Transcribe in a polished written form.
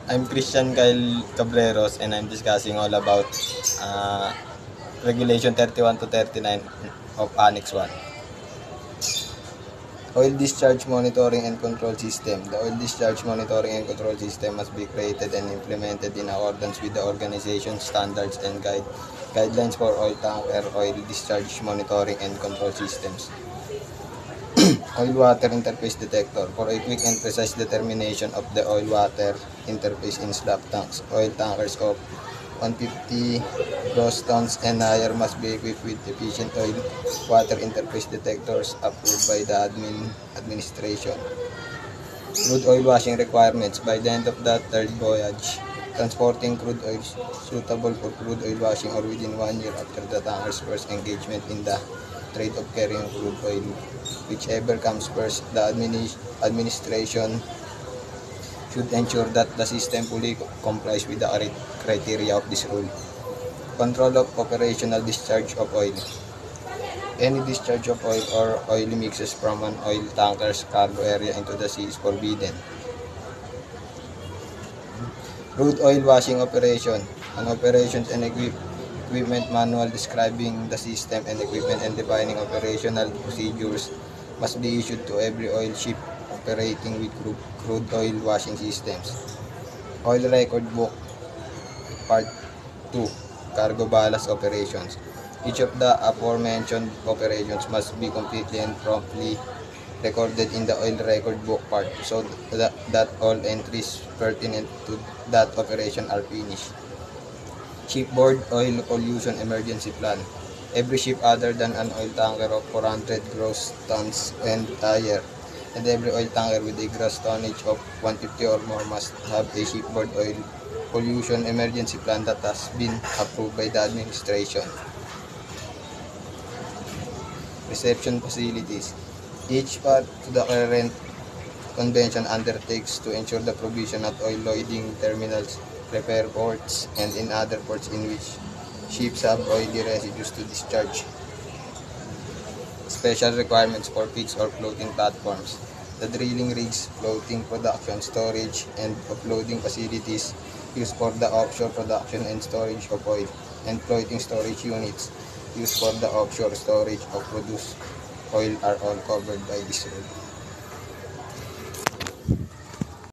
I'm Christian Kyle Cabreros and I'm discussing all about Regulation 31 to 39 of Annex 1. Oil Discharge Monitoring and Control System. The Oil Discharge Monitoring and Control System must be created and implemented in accordance with the organization's standards and guidelines for oil tanker oil discharge monitoring and control systems. Oil-water interface detector for a quick and precise determination of the oil-water interface in slab tanks. Oil tankers of 150 gross tons and higher must be equipped with efficient oil-water interface detectors approved by the administration. Crude oil washing requirements. By the end of the third voyage, transporting crude oil suitable for crude oil washing or within 1 year after the tanker's first engagement in the trade of carrying crude oil. Whichever comes first, the administration should ensure that the system fully complies with the criteria of this rule. Control of operational discharge of oil. Any discharge of oil or oily mixes from an oil tanker's cargo area into the sea is forbidden. Crude oil washing operation. An operations and equipment manual describing the system and equipment and defining operational procedures must be issued to every oil ship operating with crude oil washing systems. Oil Record Book Part 2. Cargo ballast operations. Each of the aforementioned operations must be completely and promptly recorded in the oil record book part so that all entries pertinent to that operation are finished. Shipboard oil pollution emergency plan. Every ship other than an oil tanker of 400 gross tons and higher, and every oil tanker with a gross tonnage of 150 or more must have a shipboard oil pollution emergency plan that has been approved by the administration. Reception facilities. Each part to the current convention undertakes to ensure the provision at oil loading terminals, repair ports, and in other ports in which ships have oily residues to discharge. Special requirements for fixed or floating platforms. The drilling rigs, floating production, storage, and offloading facilities used for the offshore production and storage of oil, and floating storage units used for the offshore storage of produced oil are all covered by this rule.